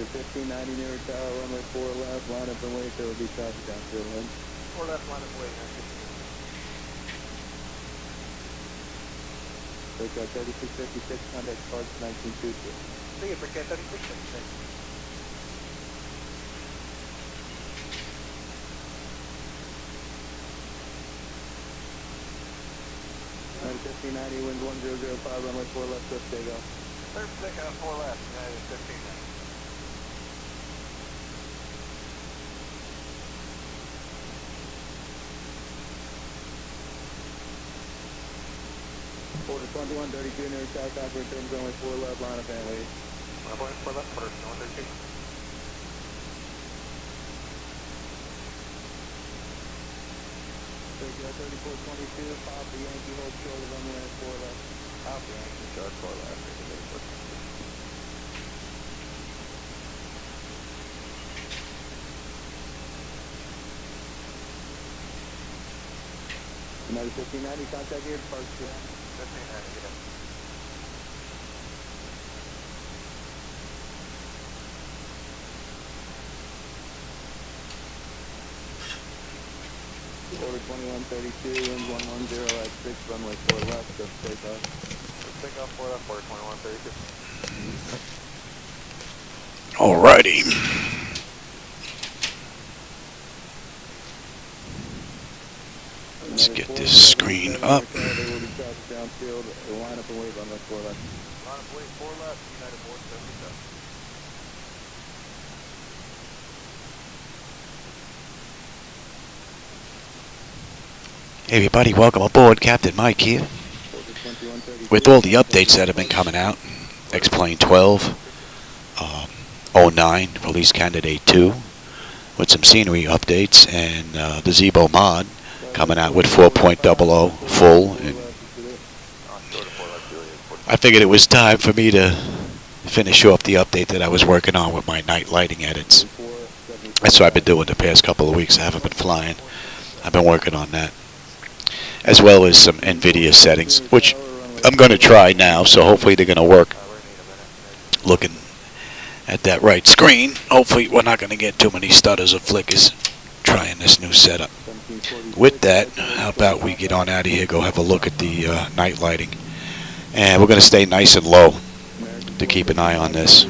1590 near tower, runway 4 left, line up and wait, there will be traffic downfield wind. 4 left, line up and wait, 915. Breakout 3656, contact parts 1922. See you, breakout 3656. 1590, wind 1005, runway 4 left, switch takeoff. Third stick out 4 left, United 1590. Quarter 2132 near south, operator terms runway 4 left, line up and wait. 4 left, quarter 2132. Breakout 3422, pop the Yankee, hold short of runway 4 left. Pop the Yankee, short 4 left, 3422. United 1590, contact here, departure. 1590, get up. Quarter 2132, wind 110 at 6, runway 4 left, switch takeoff. Let's take off 4 left, quarter 2132. Alrighty. Let's get this screen up. There will be traffic downfield, line up and wait, runway 4 left. Line up, wait, 4 left, United board 77. Hey everybody, welcome aboard. Captain Mike here. With all the updates that have been coming out, X-Plane 12, 09, Release Candidate 2, with some scenery updates, and the Zibo mod coming out with 4.00 full. And I figured it was time for me to finish off the update that I was working on with my night lighting edits. That's what I've been doing the past couple of weeks. I haven't been flying. I've been working on that, as well as some NVIDIA settings, which I'm going to try now, so hopefully they're going to work. Looking at that right screen, hopefully we're not going to get too many stutters or flickers trying this new setup. With that, how about we get on out of here, go have a look at the night lighting. And we're going to stay nice and low to keep an eye on this.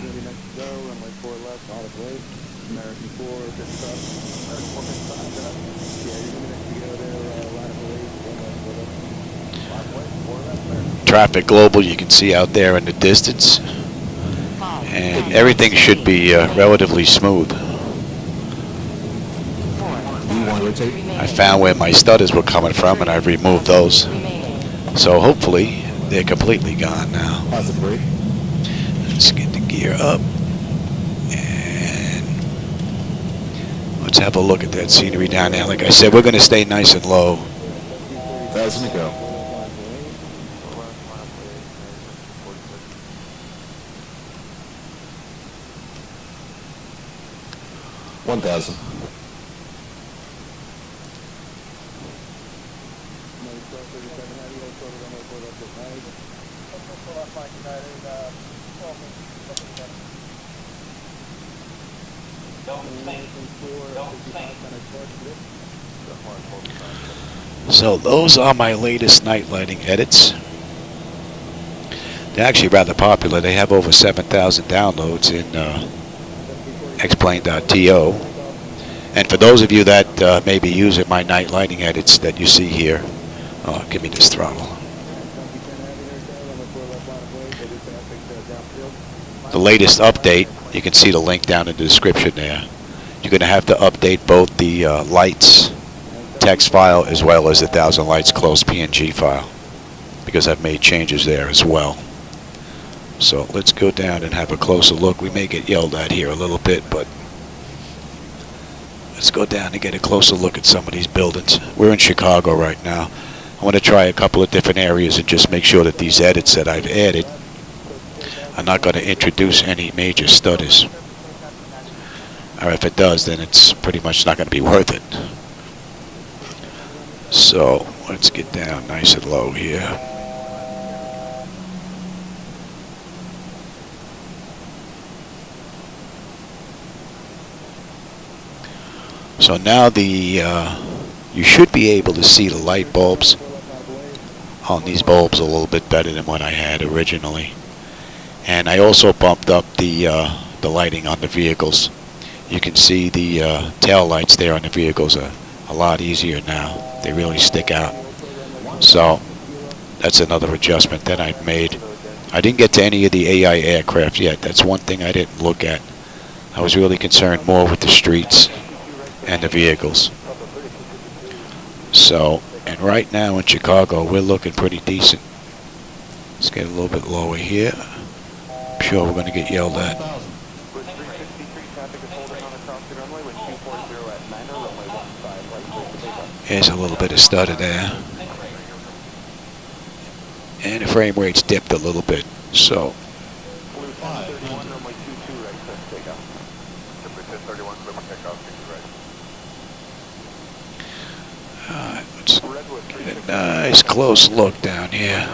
Traffic global you can see out there in the distance, and everything should be relatively smooth. I found where my stutters were coming from and I've removed those, so hopefully they're completely gone now. Let's get the gear up and let's have a look at that scenery down there. Like I said, we're going to stay nice and low. 1,000 to go. 1,000. So those are my latest night lighting edits. They're actually rather popular. They have over 7,000 downloads in xplane.to. And for those of you that may be using my night lighting edits that you see here, give me this throttle. The latest update, you can see the link down in the description there. You're going to have to update both the lights text file as well as the 1000 lights closed PNG file, because I've made changes there as well. So let's go down and have a closer look. We may get yelled at here a little bit, but let's go down and get a closer look at some of these buildings. We're in Chicago right now. I want to try a couple of different areas and just make sure that these edits that I've added are not going to introduce any major stutters. Or if it does, then it's pretty much not going to be worth it. So let's get down nice and low here. So now you should be able to see the light bulbs on these bulbs a little bit better than what I had originally. And I also bumped up the lighting on the vehicles. You can see the tail lights there on the vehicles are a lot easier now. They really stick out. So that's another adjustment that I've made. I didn't get to any of the AI aircraft yet. That's one thing I didn't look at. I was really concerned more with the streets and the vehicles. So, and right now in Chicago, we're looking pretty decent. Let's get a little bit lower here. I'm sure we're going to get yelled at. There's a little bit of stutter there. And the frame rate's dipped a little bit, so. Let's get a nice close look down here.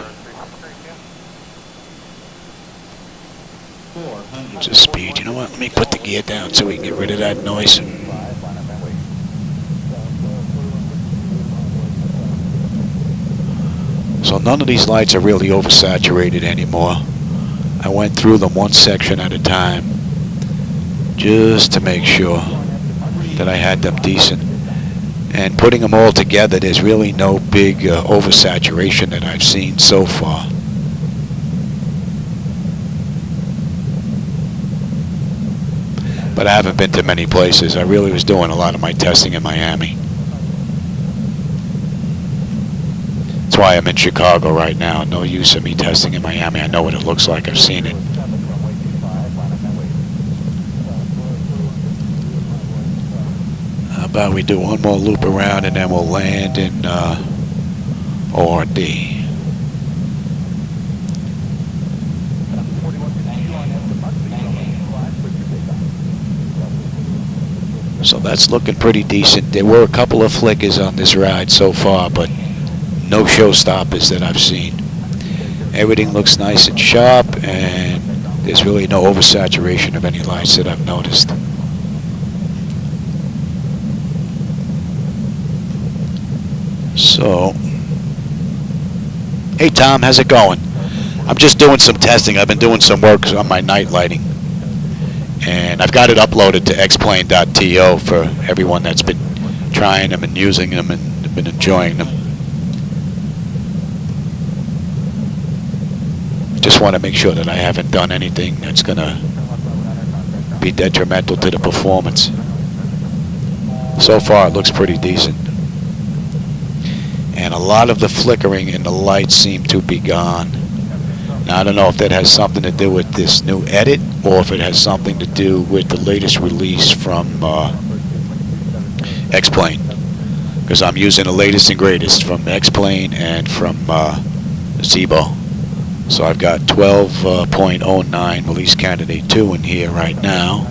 Just speed. You know what? Let me put the gear down so we can get rid of that noise. So none of these lights are really oversaturated anymore. I went through them one section at a time just to make sure that I had them decent. And putting them all together, there's really no big oversaturation that I've seen so far. But I haven't been to many places. I really was doing a lot of my testing in Miami. That's why I'm in Chicago right now. No use of me testing in Miami. I know what it looks like. I've seen it. How about we do one more loop around and then we'll land in ORD. So that's looking pretty decent. There were a couple of flickers on this ride so far, but no showstoppers that I've seen. Everything looks nice and sharp, and there's really no oversaturation of any lights that I've noticed. So, hey Tom, how's it going? I'm just doing some testing. I've been doing some work on my night lighting. And I've got it uploaded to xplane.to for everyone that's been trying them and using them and been enjoying them. Just want to make sure that I haven't done anything that's going to be detrimental to the performance. So far it looks pretty decent. And a lot of the flickering in the lights seem to be gone. Now, I don't know if that has something to do with this new edit or if it has something to do with the latest release from X-Plane, because I'm using the latest and greatest from X-Plane and from Zibo. So I've got 12.09 release candidate 2 in here right now.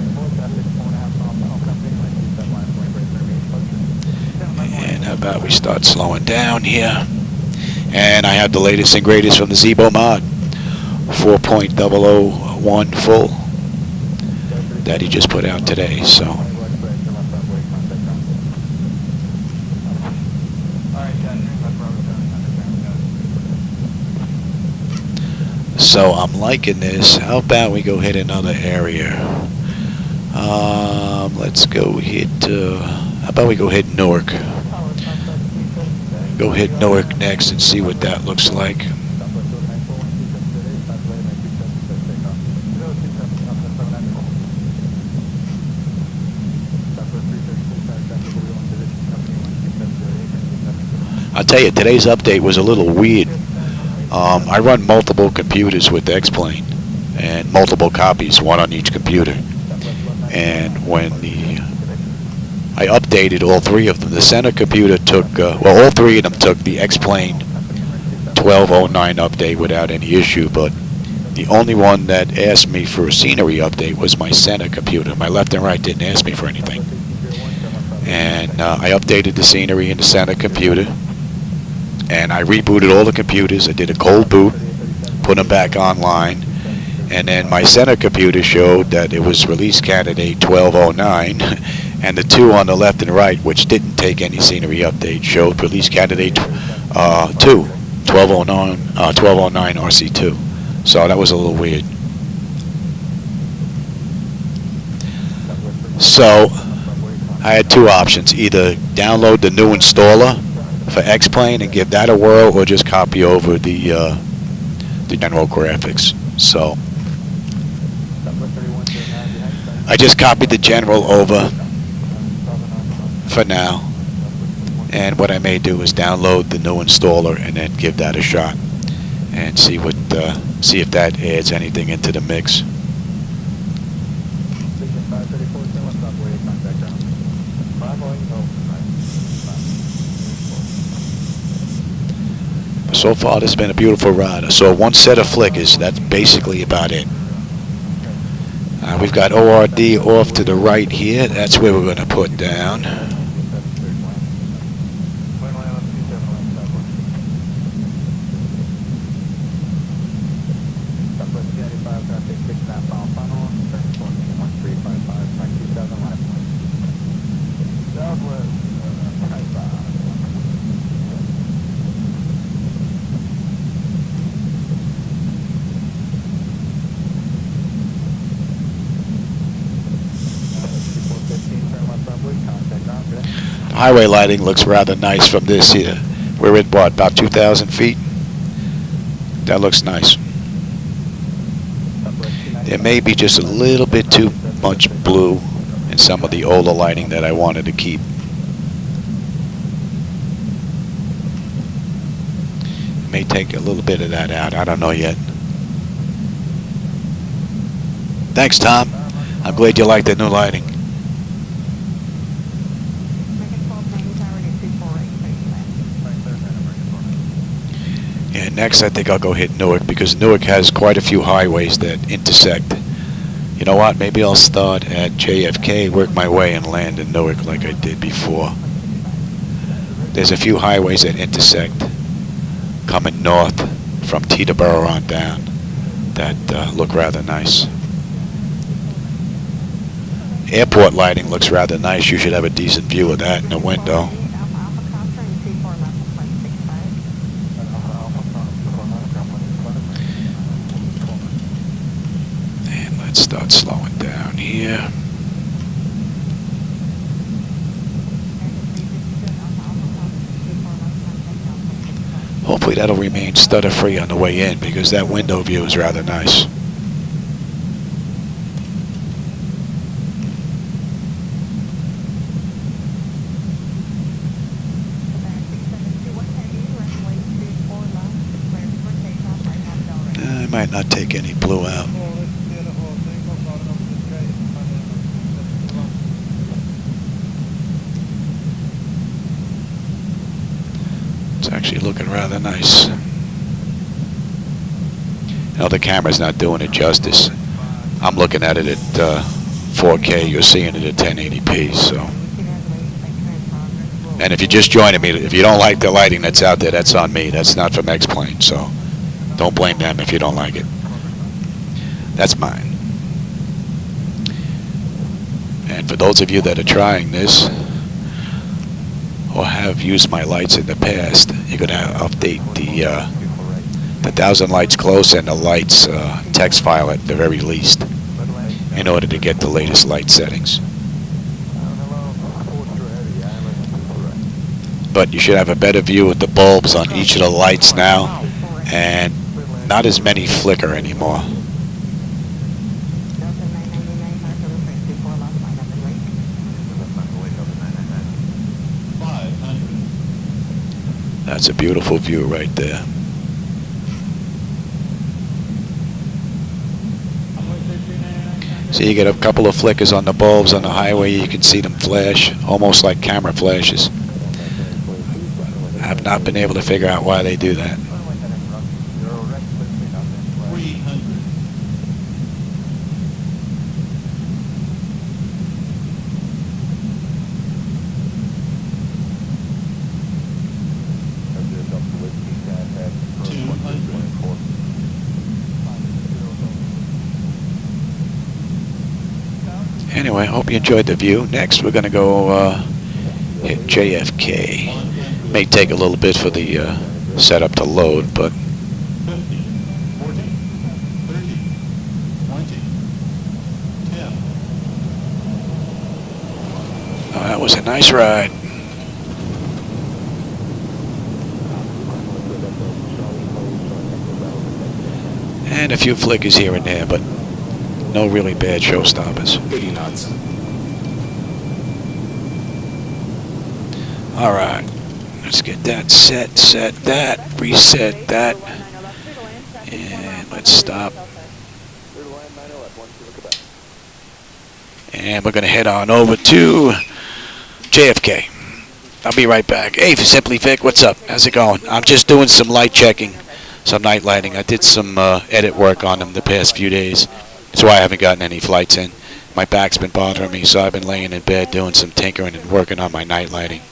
And how about we start slowing down here? And I have the latest and greatest from the Zibo mod. 4.001 full that he just put out today. So I'm liking this. How about we go hit another area? Let's go hit. How about we go hit Newark? Go hit Newark next and see what that looks like. I'll tell you, today's update was a little weird. I run multiple computers with X-Plane, and multiple copies, one on each computer. And when I updated all three of them, the center computer took, well, all three of them took the X-Plane 1209 update without any issue, but the only one that asked me for a scenery update was my center computer. My left and right didn't ask me for anything. And I updated the scenery in the center computer. And I rebooted all the computers. I did a cold boot, put them back online, and then my center computer showed that it was release candidate 1209, And the two on the left and right, which didn't take any scenery update, showed release candidate 2, 1209 RC2. So that was a little weird. So I had two options: either download the new installer for X-Plane and give that a whirl, or just copy over the general graphics. So I just copied the general over for now, and what I may do is download the new installer and then give that a shot and see if that adds anything into the mix. So far, this has been a beautiful ride. I saw one set of flickers. That's basically about it. We've got ORD off to the right here. That's where we're going to put down. Highway lighting looks rather nice from this here. We're at what, about 2,000 feet? That looks nice. There may be just a little bit too much blue in some of the older lighting that I wanted to keep. May take a little bit of that out. I don't know yet. Thanks, Tom. I'm glad you like the new lighting. And next, I think I'll go hit Newark, because Newark has quite a few highways that intersect. You know what? Maybe I'll start at JFK, work my way, and land in Newark like I did before. There's a few highways that intersect coming north from Teterboro on down that look rather nice. Airport lighting looks rather nice. You should have a decent view of that in the window. And let's start slowing down here. Hopefully that'll remain stutter free on the way in, because that window view is rather nice. I might not take any blue out. It's actually looking rather nice. You know, the camera's not doing it justice. I'm looking at it at 4K. You're seeing it at 1080p. So, and if you're just joining me, if you don't like the lighting that's out there, that's on me. That's not from X-Plane. So, don't blame them if you don't like it. That's mine. And for those of you that are trying this, or have used my lights in the past, you're going to update the 1,000 lights close and the lights text file at the very least in order to get the latest light settings. But you should have a better view of the bulbs on each of the lights now, and not as many flicker anymore. That's a beautiful view right there. So you get a couple of flickers on the bulbs on the highway. You can see them flash, almost like camera flashes. I have not been able to figure out why they do that. Anyway, I hope you enjoyed the view. Next, we're going to go hit JFK. May take a little bit for the setup to load, but 50, 40, 30, 20, 10. that was a nice ride. And a few flickers here and there, but no really bad showstoppers. 80 knots. All right, let's get that set that, reset that, and let's stop. Clear to land 9 left, 1 to Quebec. And we're going to head on over to JFK. I'll be right back. Hey, Simply Vic, what's up? How's it going? I'm just doing some light checking, some night lighting. I did some edit work on them the past few days. That's why I haven't gotten any flights in. My back's been bothering me, so I've been laying in bed doing some tinkering and working on my night lighting.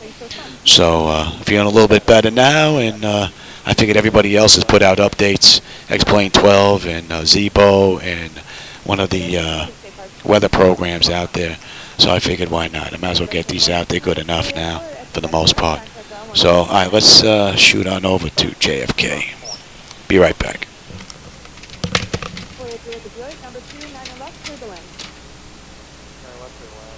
So feeling a little bit better now, and I figured everybody else has put out updates, X-Plane 12 and Zibo and one of the weather programs out there. So I figured, why not? I might as well get these out. They're good enough now for the most part. So all right, let's shoot on over to JFK. Be right back. Number 2, 9 left, clear the lane. 9 left, clear the land.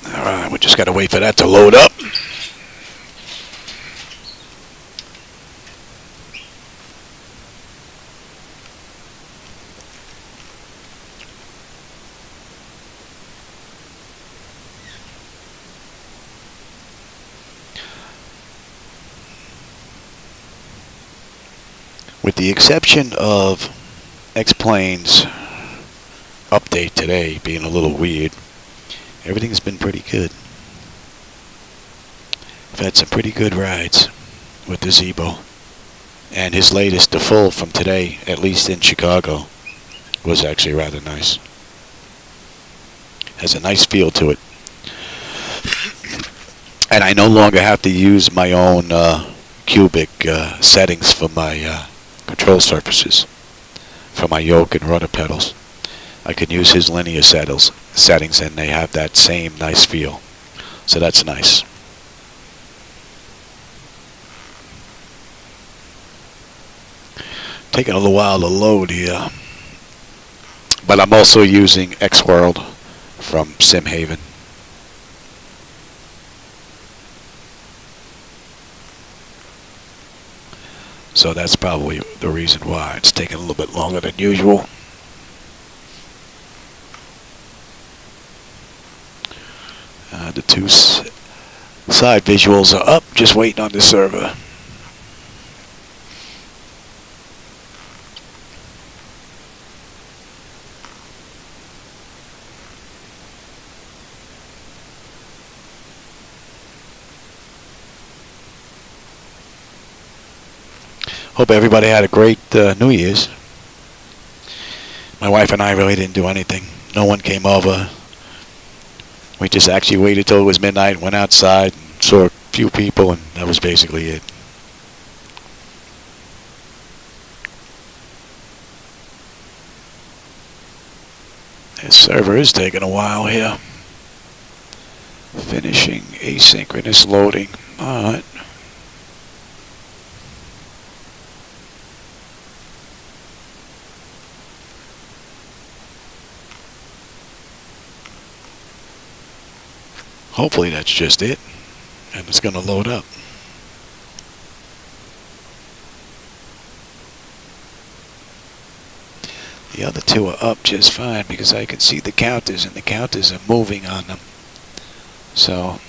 All right, we just got to wait for that to load up. With the exception of X-Plane's update today being a little weird, everything's been pretty good. I've had some pretty good rides with the Zibo. And his latest, the full from today, at least in Chicago, was actually rather nice. Has a nice feel to it. And I no longer have to use my own cubic settings for my control surfaces, for my yoke and rudder pedals. I can use his linear settings, and they have that same nice feel. So that's nice. Taking a little while to load here. But I'm also using X-World from SimHaven. So that's probably the reason why it's taking a little bit longer than usual. The two side visuals are up, just waiting on the server. Hope everybody had a great New Year's. My wife and I really didn't do anything. No one came over. We just actually waited till it was midnight, went outside, and saw a few people, and that was basically it. This server is taking a while here. Finishing asynchronous loading. Alright. Hopefully that's just it, and it's going to load up. The other two are up just fine because I can see the counters, and the counters are moving on them. So,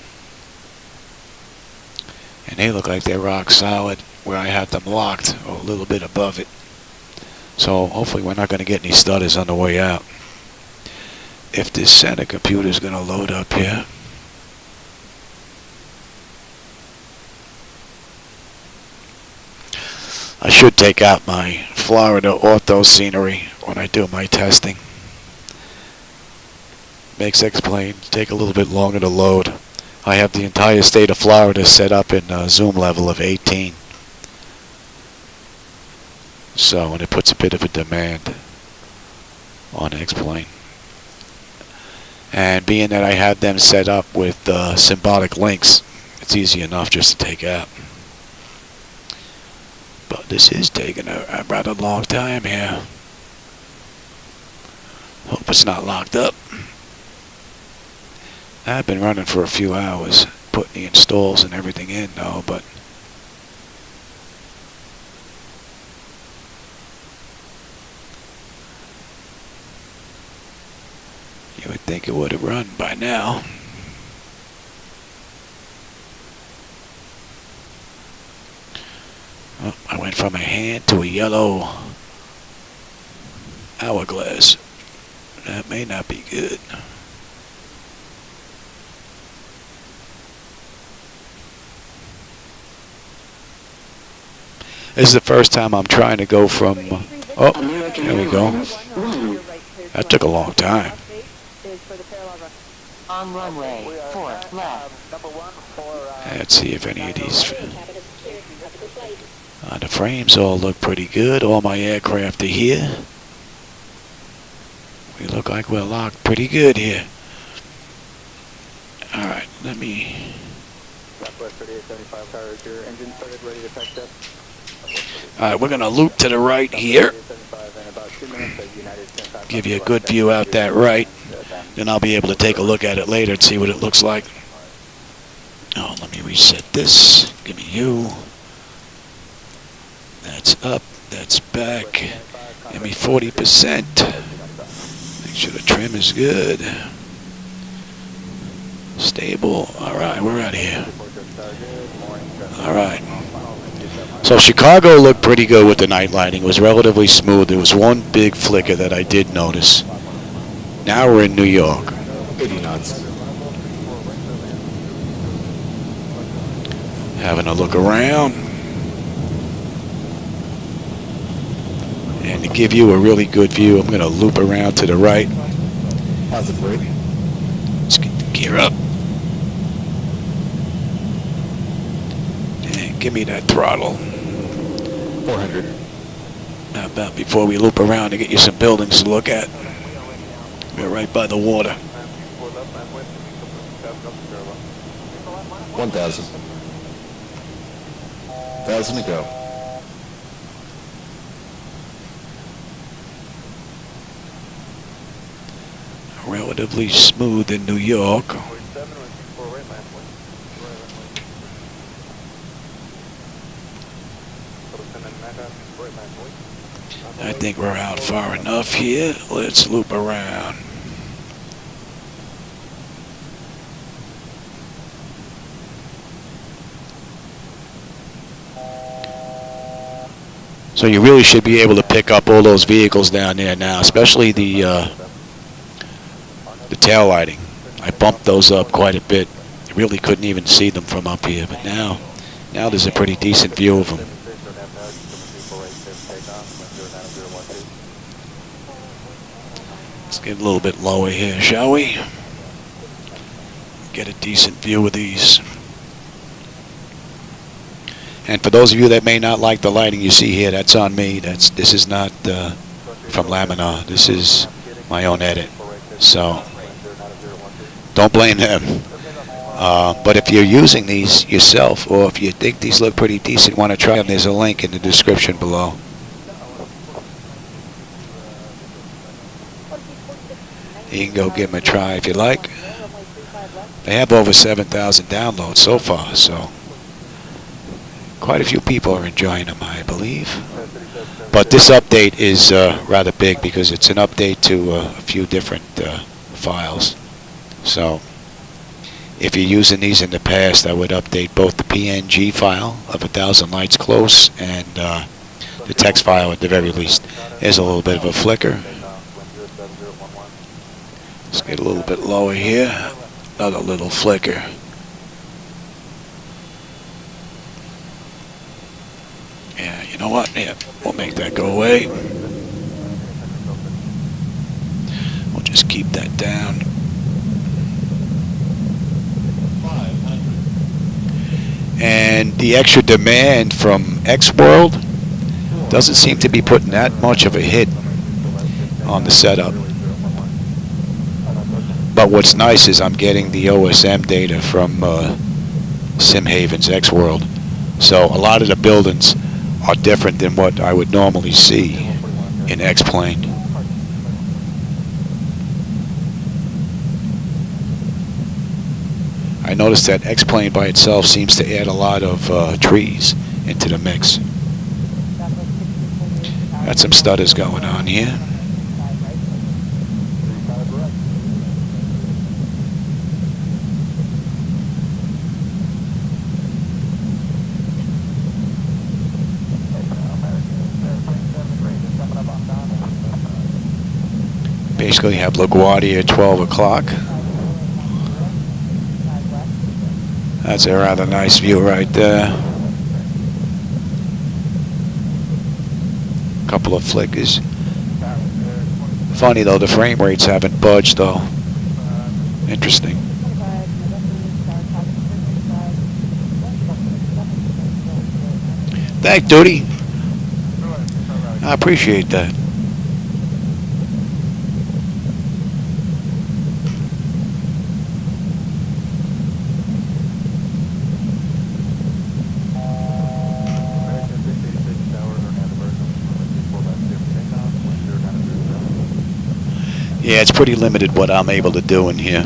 and they look like they're rock solid where I have them locked, or a little bit above it. So hopefully we're not going to get any stutters on the way out. If this center computer is going to load up here. I should take out my Florida ortho scenery when I do my testing. Makes X-Plane take a little bit longer to load. I have the entire state of Florida set up in zoom level of 18. So, and it puts a bit of a demand on X-Plane. And being that I have them set up with symbolic links, it's easy enough just to take out. But this is taking a rather long time here. Hope it's not locked up. I've been running for a few hours, putting the installs and everything in though, but you would think it would have run by now. Oh, I went from a hand to a yellow hourglass. That may not be good. This is the first time I'm trying to go from... oh, there we go. That took a long time. On runway 4 left. Let's see if any of these... the frames all look pretty good. All my aircraft are here. We look like we're locked pretty good here. Alright, let me... Southwest 3875 tower, is your engine started, ready to pack up? Alright, we're going to loop to the right here. Give you a good view out that right. Then I'll be able to take a look at it later and see what it looks like. Oh, let me reset this. Give me you. That's up. That's back. Give me 40%. Make sure the trim is good. Stable. Alright, we're out of here. Alright. So Chicago looked pretty good with the night lighting. It was relatively smooth. There was one big flicker that I did notice. Now we're in New York. 80 knots. Having a look around. And to give you a really good view, I'm going to loop around to the right. Positive brake. Let's get the gear up. And give me that throttle. 400. How about before we loop around to get you some buildings to look at? We're right by the water. 1,000. 1,000 to go. Relatively smooth in New York. I think we're out far enough here. Let's loop around. So you really should be able to pick up all those vehicles down there now, especially the tail lighting. I bumped those up quite a bit. You really couldn't even see them from up here, but now there's a pretty decent view of them. Let's get a little bit lower here, shall we? Get a decent view of these. And for those of you that may not like the lighting you see here, that's on me. This is not from Laminar. This is my own edit. So don't blame them. But if you're using these yourself, or if you think these look pretty decent, want to try them, there's a link in the description below. You can go give them a try if you like. They have over 7,000 downloads so far, so quite a few people are enjoying them, I believe. But this update is rather big because it's an update to a few different files. So if you're using these in the past, I would update both the PNG file of 1,000 lights close and the text file at the very least. There's a little bit of a flicker. Let's get a little bit lower here. Another little flicker. Yeah, you know what? Yeah, we'll make that go away. We'll just keep that down. And the extra demand from X-World doesn't seem to be putting that much of a hit on the setup. But what's nice is I'm getting the OSM data from SimHaven's X-World. So a lot of the buildings are different than what I would normally see in X-Plane. I noticed that X-Plane by itself seems to add a lot of trees into the mix. Got some stutters going on here. Basically have LaGuardia at 12 o'clock. That's a rather nice view right there. Couple of flickers. Funny though, the frame rates haven't budged though. Interesting. Thanks, Duty. I appreciate that. Yeah, it's pretty limited what I'm able to do in here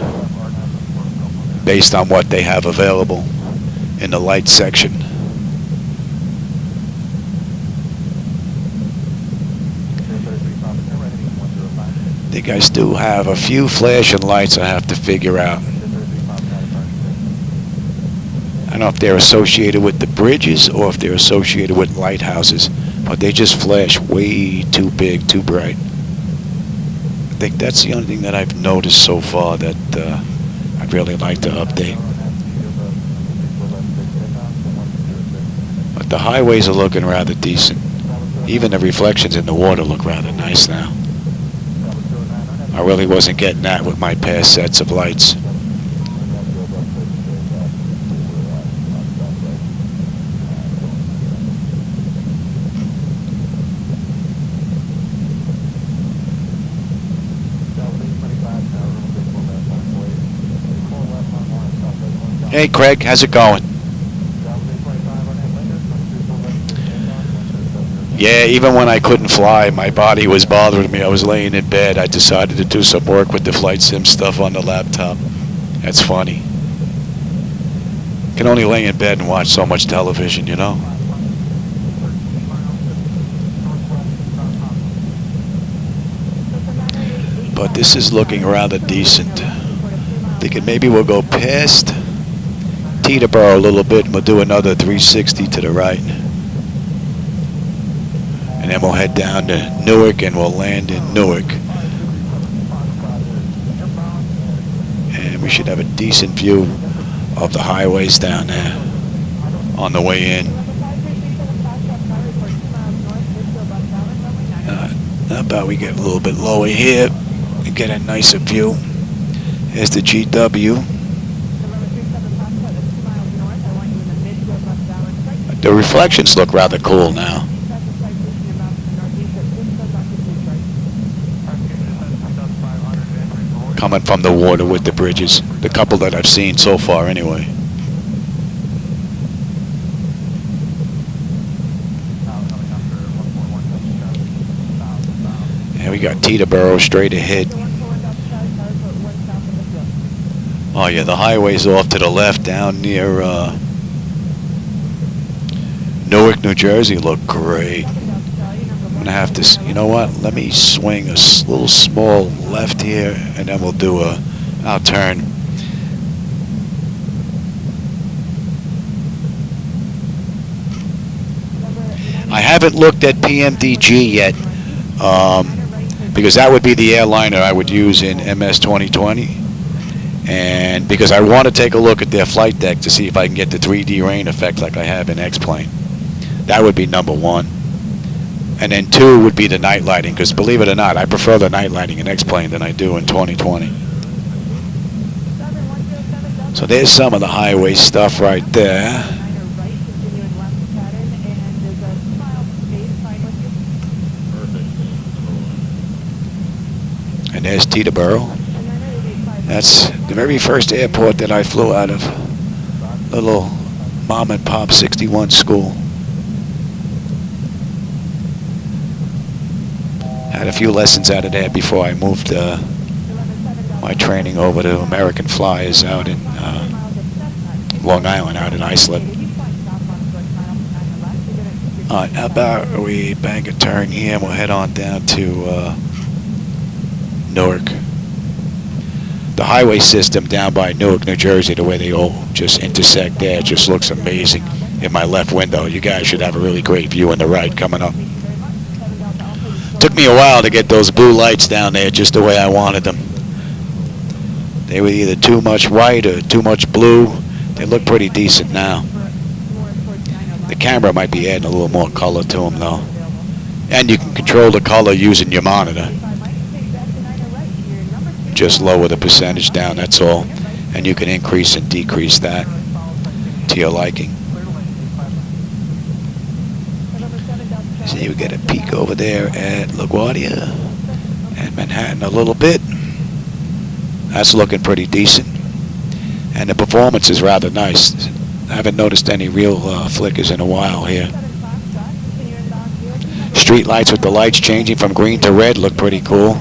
based on what they have available in the light section. I think I still have a few flashing lights I have to figure out. I don't know if they're associated with the bridges or if they're associated with lighthouses, but they just flash way too big, too bright. I think that's the only thing that I've noticed so far that I'd really like to update. But the highways are looking rather decent. Even the reflections in the water look rather nice now. I really wasn't getting that with my past sets of lights. Hey Craig, how's it going? Yeah, even when I couldn't fly, my body was bothering me. I was laying in bed. I decided to do some work with the flight sim stuff on the laptop. That's funny. Can only lay in bed and watch so much television, you know? But this is looking rather decent. Thinking maybe we'll go past Teterboro a little bit and we'll do another 360 to the right. And then we'll head down to Newark and we'll land in Newark. And we should have a decent view of the highways down there on the way in. How about we get a little bit lower here and get a nicer view. Here's the GW. The reflections look rather cool now. Coming from the water with the bridges. The couple that I've seen so far anyway. And we got Teterboro straight ahead. Oh yeah, the highway's off to the left down near Newark, New Jersey look great. gonna have to, you know what? Let me swing a little small left here, and then we'll do I'll turn. I haven't looked at PMDG yet, because that would be the airliner I would use in MS 2020. And because I want to take a look at their flight deck to see if I can get the 3D rain effect like I have in X-Plane. That would be number one. And then two would be the night lighting, because believe it or not, I prefer the night lighting in X-Plane than I do in 2020. So there's some of the highway stuff right there. And there's Teterboro. That's the very first airport that I flew out of. Little mom and pop 61 school. Had a few lessons out of there before I moved my training over to American Flyers out in Long Island, out in Islip. Alright, how about we bank a turn here and we'll head on down to Newark. The highway system down by Newark, New Jersey, the way they all just intersect there, just looks amazing in my left window. You guys should have a really great view in the right coming up. Took me a while to get those blue lights down there just the way I wanted them. They were either too much white or too much blue. They look pretty decent now. The camera might be adding a little more color to them though. And you can control the color using your monitor. Just lower the percentage down, that's all. And you can increase and decrease that to your liking. See, we get a peek over there at LaGuardia and Manhattan a little bit. That's looking pretty decent. And the performance is rather nice. I haven't noticed any real flickers in a while here. Street lights with the lights changing from green to red look pretty cool.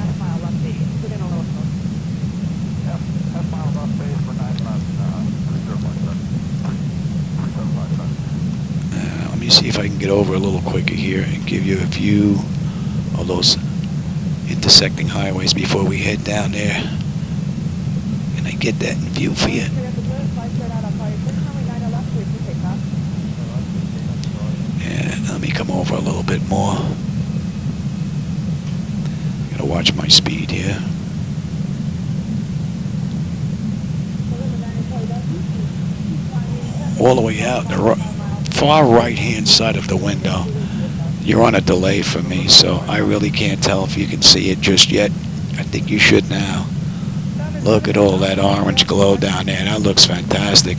Let me see if I can get over a little quicker here and give you a view of those intersecting highways before we head down there. Can I get that in view for you? Yeah, let me come over a little bit more. Gotta watch my speed here. All the way out the far right hand side of the window. You're on a delay for me, so I really can't tell if you can see it just yet. I think you should now. Look at all that orange glow down there. That looks fantastic.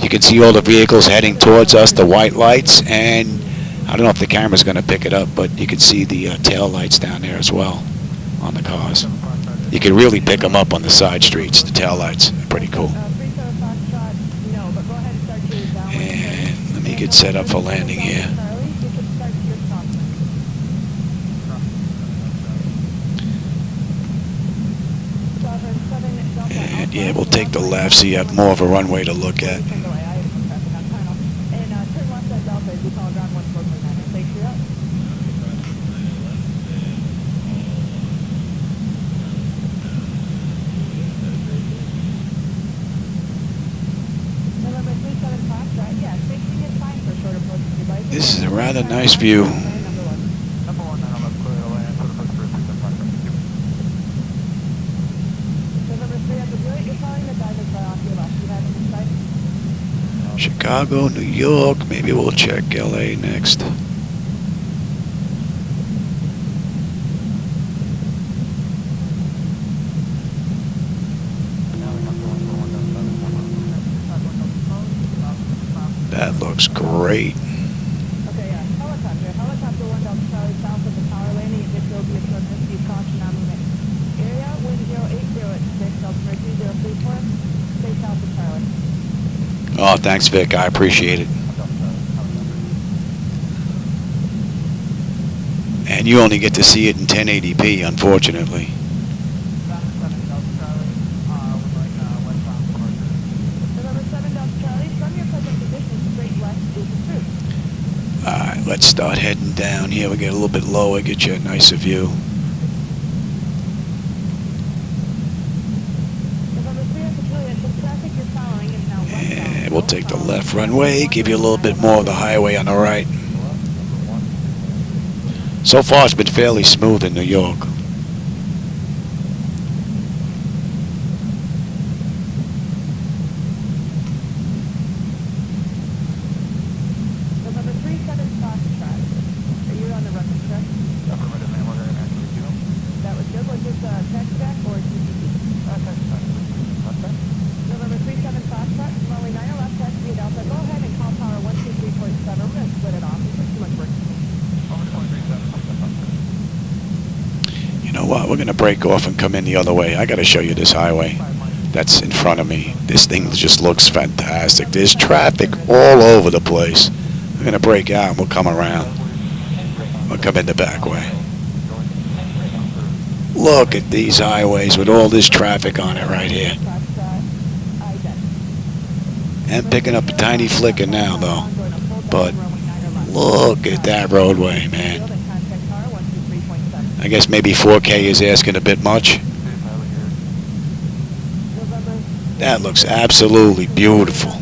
You can see all the vehicles heading towards us, the white lights, and I don't know if the camera's going to pick it up, but you can see the tail lights down there as well on the cars. You can really pick them up on the side streets, the tail lights. Pretty cool. And let me get set up for landing here. And yeah, we'll take the left so you have more of a runway to look at. This is a rather nice view. Chicago, New York, maybe we'll check LA next. That looks great. Okay, helicopter 1 Delta Charlie south of the tower landing. It will be a short speed caution on movement. Area wind 080 at 6, altimeter 2034. Stay south of Charlie. Oh, thanks, Vic. I appreciate it. And you only get to see it in 1080p, unfortunately. Let's start heading down here. We get a little bit lower, get you a nicer view. And we'll take the left runway, give you a little bit more of the highway on the right. So far, it's been fairly smooth in New York. November 37 Foxtrot. You're on the record, correct? Affirmative, ma'am. We're going to actually do. That was good. Was this text back or TTV? What's that? November 37 Foxtrot, runway 9 left, taxi to Delta. Go ahead and call power 123.7. We're going to split it off. It's too much work. Over 237. You know what? We're going to break off and come in the other way. I got to show you this highway that's in front of me. This thing just looks fantastic. There's traffic all over the place. We're going to break out and we'll come around. We'll come in the back way. Look at these highways with all this traffic on it right here. And picking up a tiny flicker now, though. But look at that roadway, man. I guess maybe 4K is asking a bit much. That looks absolutely beautiful.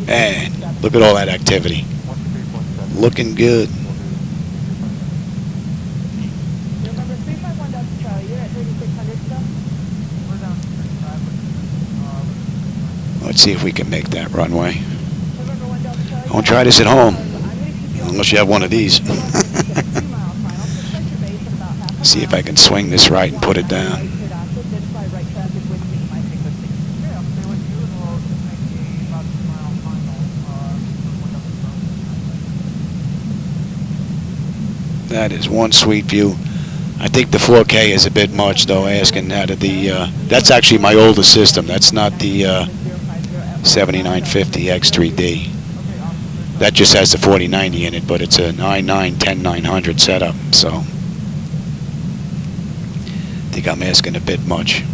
And look at all that activity. Looking good. Let's see if we can make that runway. I won't try this at home, unless you have one of these. See if I can swing this right and put it down. That is one sweet view. I think the 4K is a bit much, though, asking out of the... that's actually my older system. That's not the 7950 X3D. That just has the 4090 in it, but it's an i9-10900 setup, so... I think I'm asking a bit much.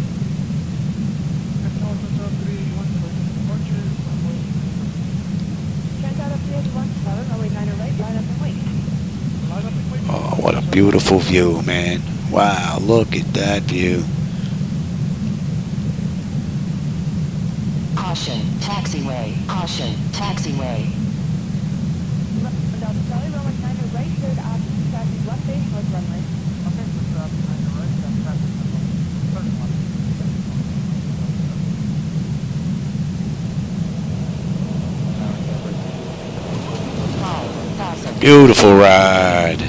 Oh, what a beautiful view, man. Wow, look at that view. Caution, taxiway. Caution, taxiway. Beautiful ride.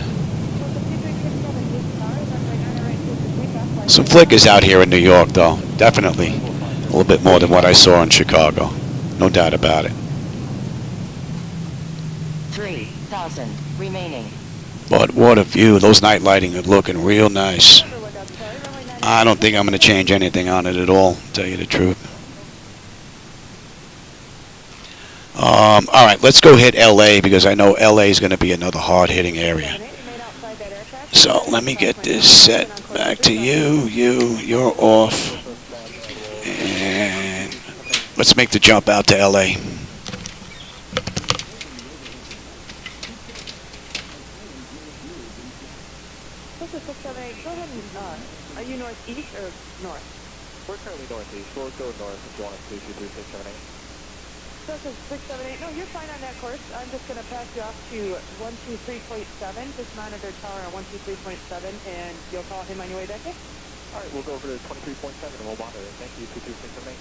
Some flickers out here in New York, though. Definitely. A little bit more than what I saw in Chicago. No doubt about it. 3,000 remaining. But what a view. Those night lighting are looking real nice. I don't think I'm going to change anything on it at all, to tell you the truth. All right, let's go hit LA, because I know LA is going to be another hard-hitting area. So let me get this set back to you. You're off. And let's make the jump out to LA. This is 678. Go ahead and, are you northeast or north? We're currently northeast. We'll go north if you want us to, 23678. This is 678. No, you're fine on that course. I'm just going to pass you off to 123.7. Just monitor tower on 123.7, and you'll call him on your way back there? All right, we'll go over to 23.7 and we'll monitor it. Thank you, 22678.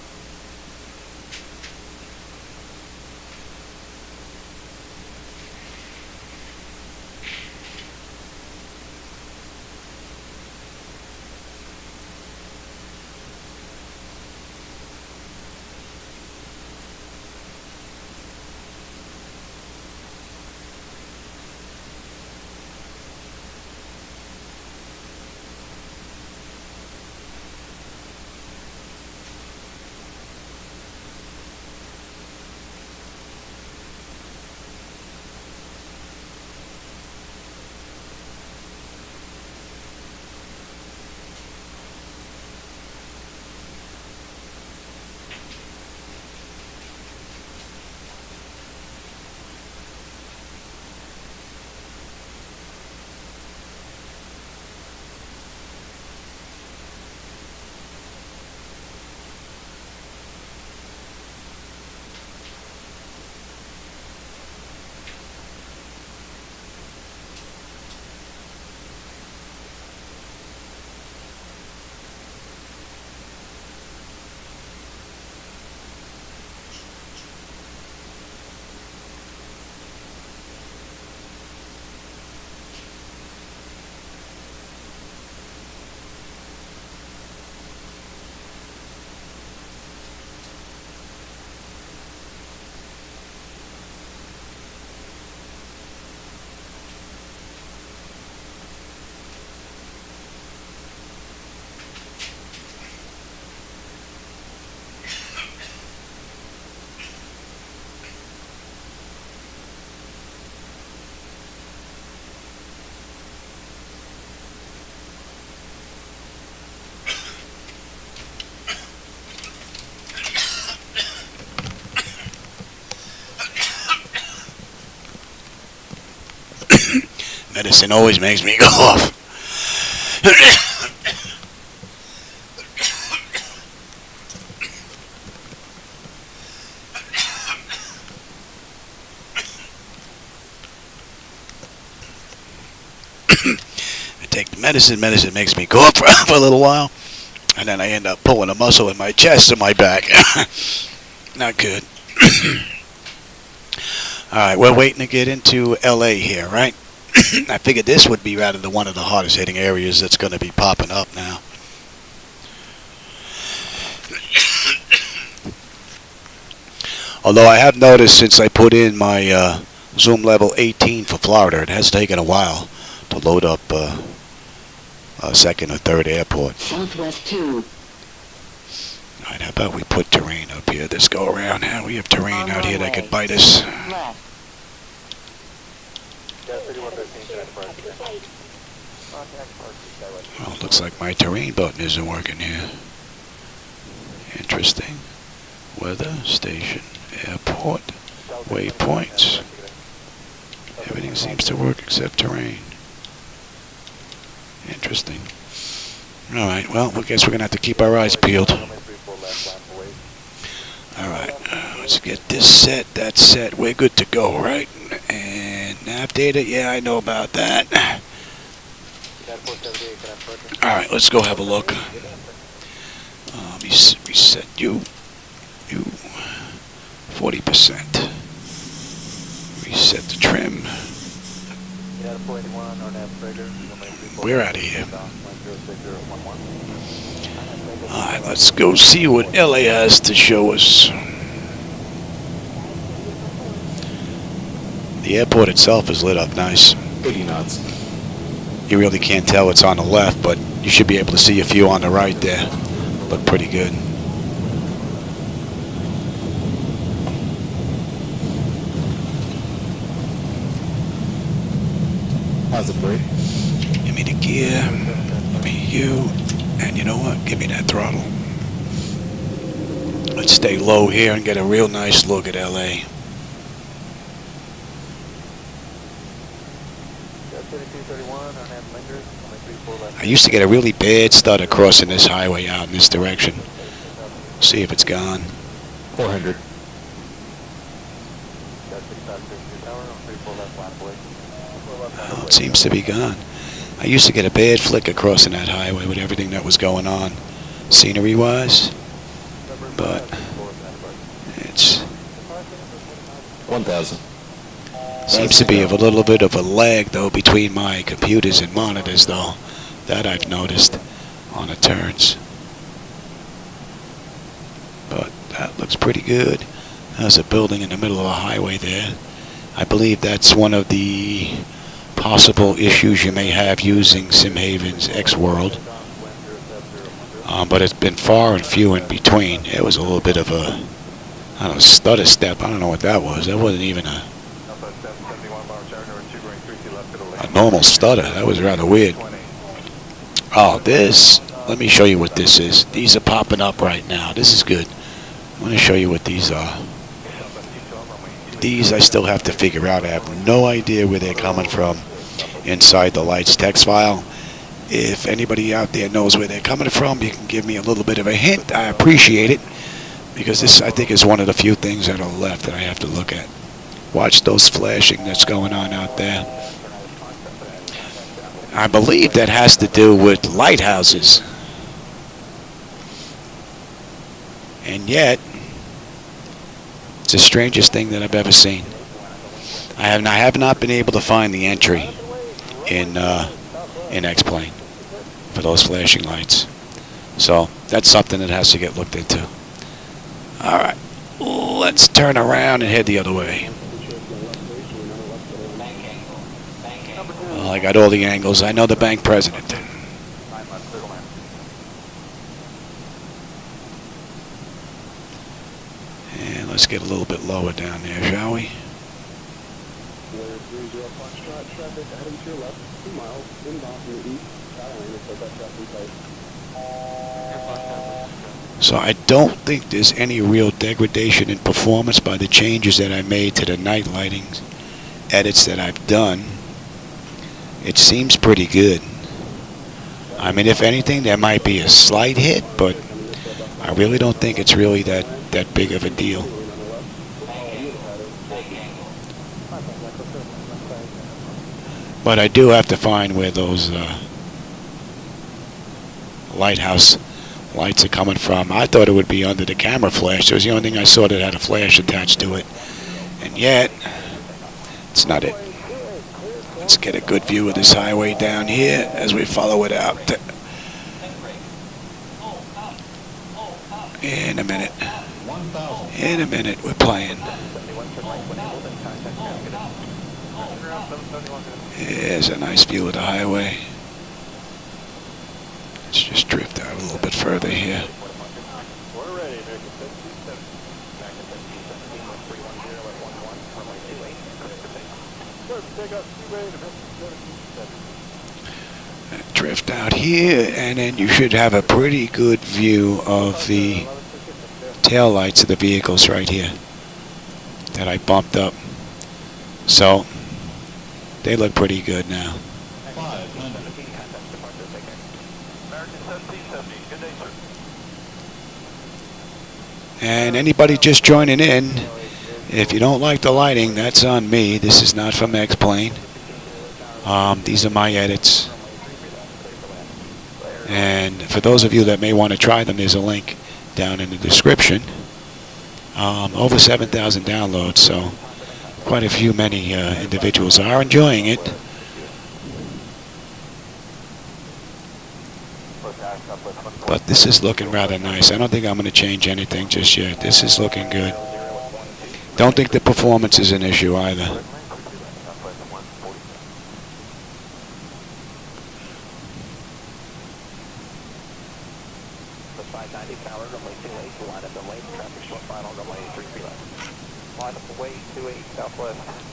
Medicine always makes me go off. I take the medicine makes me go off for a little while, and then I end up pulling a muscle in my chest and my back. Not good. Alright, we're waiting to get into LA here, right? I figured this would be rather than one of the hardest hitting areas that's going to be popping up now. Although I have noticed since I put in my zoom level 18 for Florida, it has taken a while to load up a second or third airport. Southwest 2. Alright, how about we put terrain up here this go around now? We have terrain out here that could bite us. Left. Well, looks like my terrain button isn't working here. Interesting. Weather, station, airport, waypoints. Everything seems to work except terrain. Interesting. Alright, well, I guess we're going to have to keep our eyes peeled. Alright, let's get this set, that set. We're good to go, right? And nav data, yeah, I know about that. Alright, let's go have a look. Reset you. 40%. Reset the trim. We're out of here. Alright, let's go see what LA has to show us. The airport itself is lit up nice. 80 knots. You really can't tell what's on the left, but you should be able to see a few on the right there. Look pretty good. Positive brake. Give me the gear, give me you, and you know what? Give me that throttle. Let's stay low here and get a real nice look at LA. I used to get a really bad stutter crossing this highway out in this direction. See if it's gone. 400. Oh, it seems to be gone. I used to get a bad flicker crossing that highway with everything that was going on, scenery-wise. But it's 1,000. seems to be a little bit of a lag though between my computers and monitors though. That I've noticed on the turns. But that looks pretty good. There's a building in the middle of a highway there. I believe that's one of the possible issues you may have using SimHaven's X-World. But it's been far and few in between. It was a little bit of a, I don't know, stutter step. I don't know what that was. That wasn't even a normal stutter. That was rather weird. Oh, this, let me show you what this is. These are popping up right now. This is good. I want to show you what these are. These I still have to figure out. I have no idea where they're coming from inside the lights text file. If anybody out there knows where they're coming from, you can give me a little bit of a hint. I appreciate it, because this, I think, is one of the few things that are left that I have to look at. Watch those flashing that's going on out there. I believe that has to do with lighthouses. And yet, it's the strangest thing that I've ever seen. I have not been able to find the entry in X-Plane for those flashing lights. So that's something that has to get looked into. All right, let's turn around and head the other way. Well, I got all the angles. I know the bank president. And let's get a little bit lower down there, shall we? So I don't think there's any real degradation in performance by the changes that I made to the night lighting edits that I've done. it seems pretty good. I mean, if anything, there might be a slight hit, but I really don't think it's really that big of a deal. But I do have to find where those lighthouse lights are coming from. I thought it would be under the camera flash. It was the only thing I saw that had a flash attached to it. And yet, it's not it. Let's get a good view of this highway down here as we follow it out. In a minute. In a minute, we're playing. Here's a nice view of the highway. Let's just drift out a little bit further here. We're ready, American 737. American 737 with 310 at 11, runway 28, clear for takeoff. Take up, ready to Drift out here, and then you should have a pretty good view of the tail lights of the vehicles right here that I bumped up. So they look pretty good now. And anybody just joining in, if you don't like the lighting, that's on me. This is not from X-Plane. These are my edits. And for those of you that may want to try them, there's a link down in the description. Over 7,000 downloads, so quite a few many individuals are enjoying it. But this is looking rather nice. I don't think I'm going to change anything just yet. This is looking good. Don't think the performance is an issue either.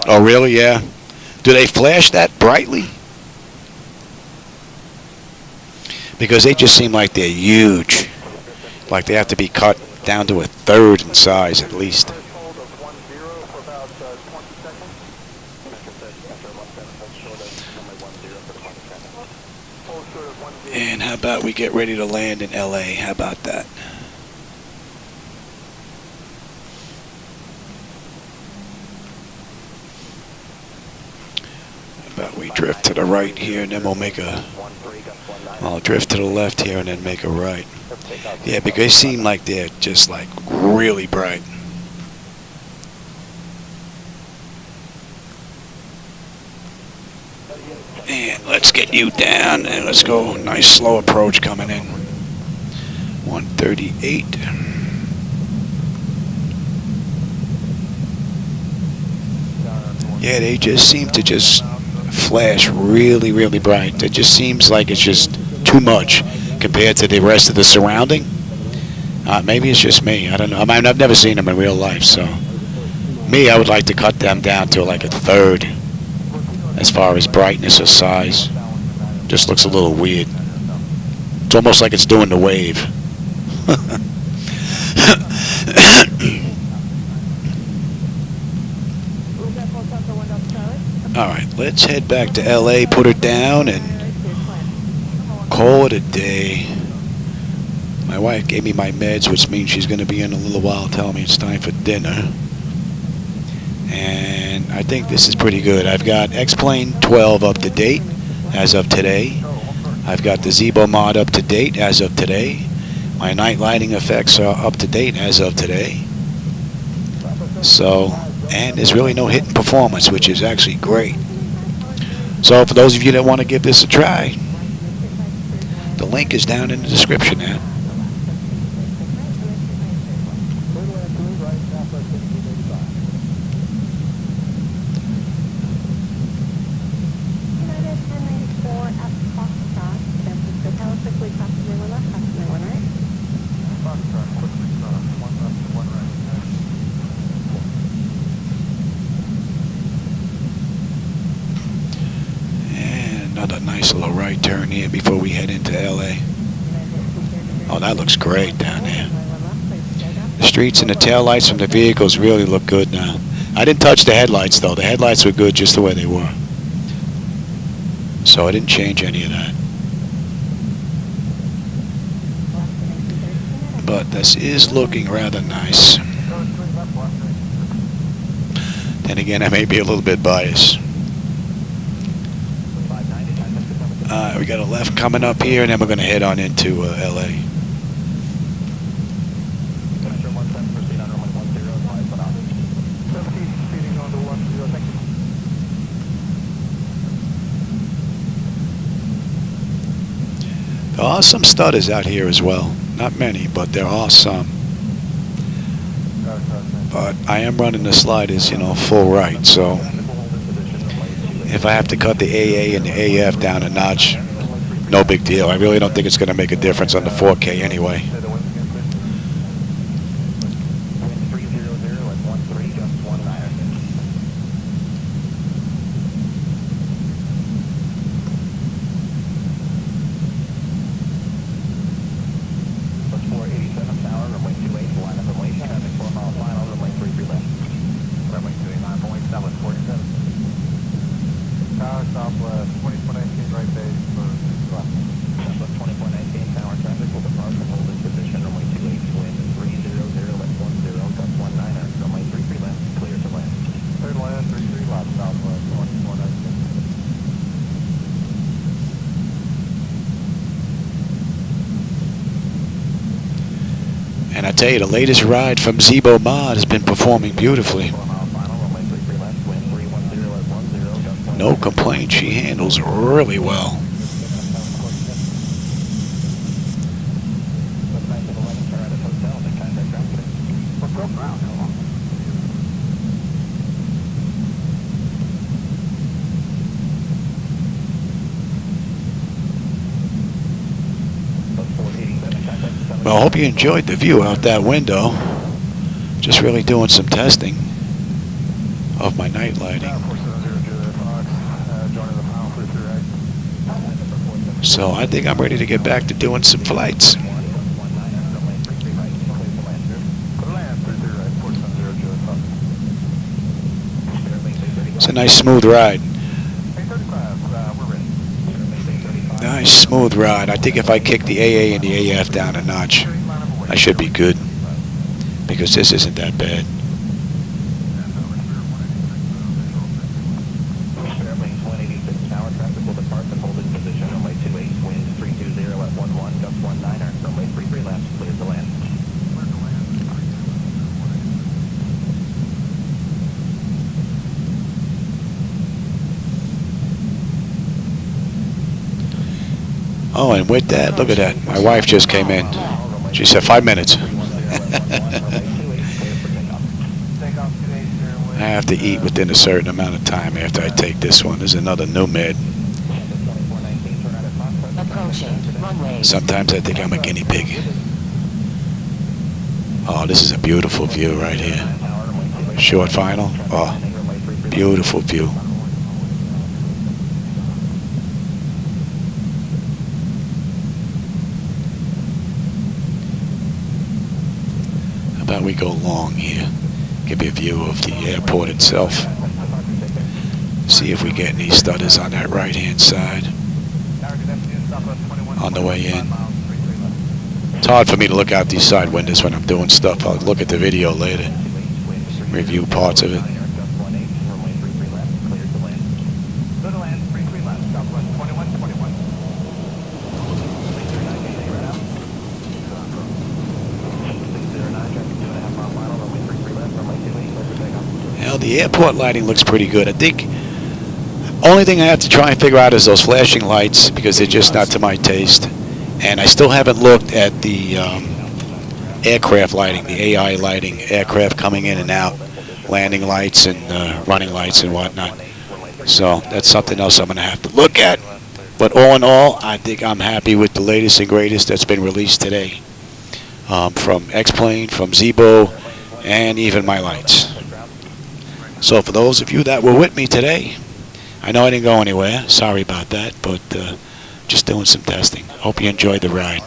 Oh, really? Yeah. Do they flash that brightly? Because they just seem like they're huge. Like they have to be cut down to a third in size at least. And how about we get ready to land in LA? How about that? How about we drift to the right here, and then we'll make a... I'll drift to the left here and then make a right. Yeah, because they seem like they're just like really bright. And let's get you down and let's go. Nice slow approach coming in. 138. Yeah, they just seem to just flash really, really bright. It just seems like it's just too much compared to the rest of the surrounding. Maybe it's just me. I don't know. I mean, I've never seen them in real life, so me, I would like to cut them down to like a third as far as brightness or size. Just looks a little weird. It's almost like it's doing the wave. Alright, let's head back to LA, put her down, and call it a day. My wife gave me my meds, which means she's going to be in a little while telling me it's time for dinner. And I think this is pretty good. I've got X-Plane 12 up to date as of today. I've got the Zibo mod up to date as of today. My night lighting effects are up to date as of today. So, and there's really no hidden performance, which is actually great. So for those of you that want to give this a try, the link is down in the description now. Another nice little right turn here before we head into LA. Oh, that looks great down there. The streets and the taillights from the vehicles really look good now. I didn't touch the headlights though. The headlights were good just the way they were. So I didn't change any of that. But this is looking rather nice. Then again, I may be a little bit biased. We got a left coming up here, and then we're going to head on into LA. There are some stutters out here as well. Not many, but there are some. But I am running the sliders, you know, full right, so if I have to cut the AA and the AF down a notch, no big deal. I really don't think it's going to make a difference on the 4K anyway. And I tell you, the latest ride from Zibo Mod has been performing beautifully. No complaints. She handles really well. Well, I hope you enjoyed the view out that window. Just really doing some testing of my night lighting. So I think I'm ready to get back to doing some flights. It's a nice smooth ride. Nice smooth ride. I think if I kick the AA and the AF down a notch, I should be good, because this isn't that bad. Oh, and with that, look at that. My wife just came in. She said 5 minutes. I have to eat within a certain amount of time after I take this one. There's another new med. Sometimes I think I'm a guinea pig. Oh, this is a beautiful view right here. Short final. Oh, beautiful view. How about we go long here? Give you a view of the airport itself. See if we get any stutters on that right-hand side on the way in. It's hard for me to look out these side windows when I'm doing stuff. I'll look at the video later, review parts of it. Now the airport lighting looks pretty good. I think only thing I have to try and figure out is those flashing lights, because they're just not to my taste. And I still haven't looked at the aircraft lighting, the AI lighting, aircraft coming in and out, landing lights and running lights and whatnot. So that's something else I'm going to have to look at. But all in all, I think I'm happy with the latest and greatest that's been released today. From X-Plane, from Zibo, and even my lights. So for those of you that were with me today, I know I didn't go anywhere. Sorry about that, but just doing some testing. Hope you enjoyed the ride.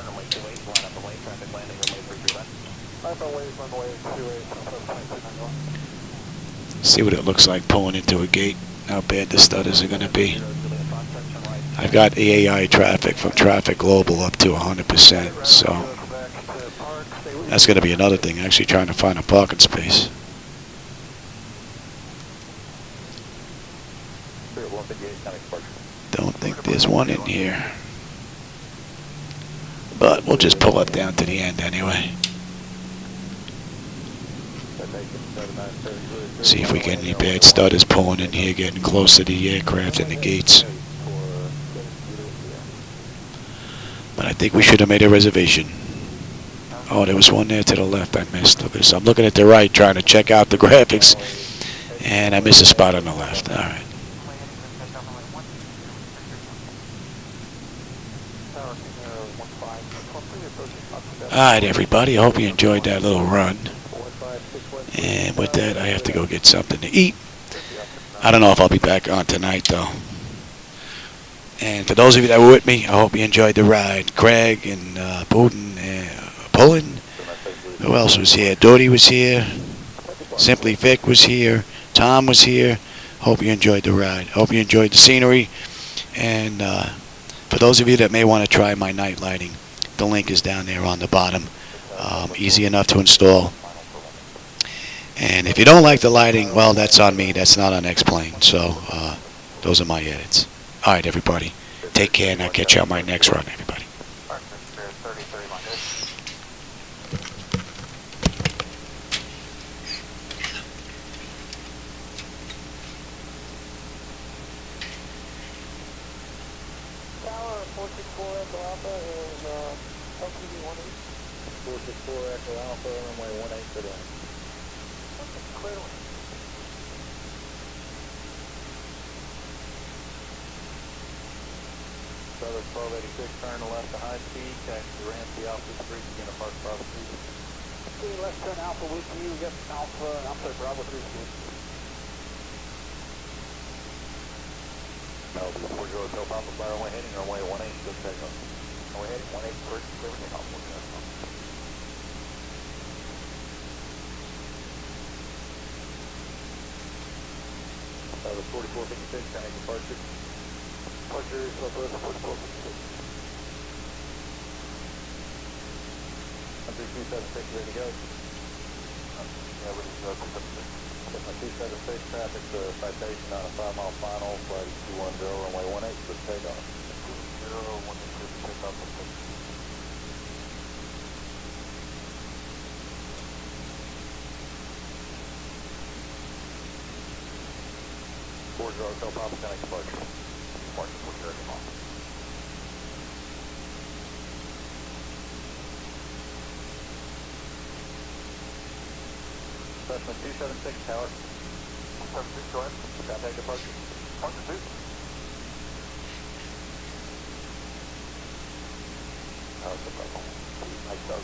See what it looks like pulling into a gate. How bad the stutters are going to be. I've got the AI traffic from Traffic Global up to 100%, so that's going to be another thing, actually trying to find a parking space. Don't think there's one in here. But we'll just pull up down to the end anyway. See if we get any bad stutters pulling in here, getting close to the aircraft and the gates. But I think we should have made a reservation. Oh, there was one there to the left I missed. Look at this. I'm looking at the right trying to check out the graphics. And I missed a spot on the left. All right. All right, everybody. I hope you enjoyed that little run. And with that, I have to go get something to eat. I don't know if I'll be back on tonight, though. And for those of you that were with me, I hope you enjoyed the ride. Craig and Bowden and Pullen. Who else was here? Doty was here. Simply Vic was here. Tom was here. Hope you enjoyed the ride. Hope you enjoyed the scenery. And for those of you that may want to try my night lighting, the link is down there on the bottom. Easy enough to install. And if you don't like the lighting, well, that's on me. That's not on X-Plane. So those are my edits. All right, everybody. Take care, and I'll catch you on my next run, everybody. Tower 464 Echo Alpha is LTV 18. 464 Echo Alpha, runway 18 for down. Clearly. Southern 1286, turn to left to high speed, taxi ramp the Alpha Street, you're gonna park Bravo 3. Okay, left turn Alpha with you, we got Alpha, I'm sorry, Bravo 3 speed. No, before you go to Papa Fire, runway heading, runway 18, good takeoff. Runway heading, 18, first, clear with takeoff, we're good. The 4456, trying departure. Departure, Southwest 4456. 276, ready to go. Yeah, we're just 276 traffic, citation on a 5-mile final, flight 210, runway 18, good takeoff. 210, 18, good takeoff. Forward Hotel Papa Connect departure. Departure for sure, come on. Specimen 276 tower. 276, go ahead. Contact departure. Departure 2. How's the problem? Nice dog,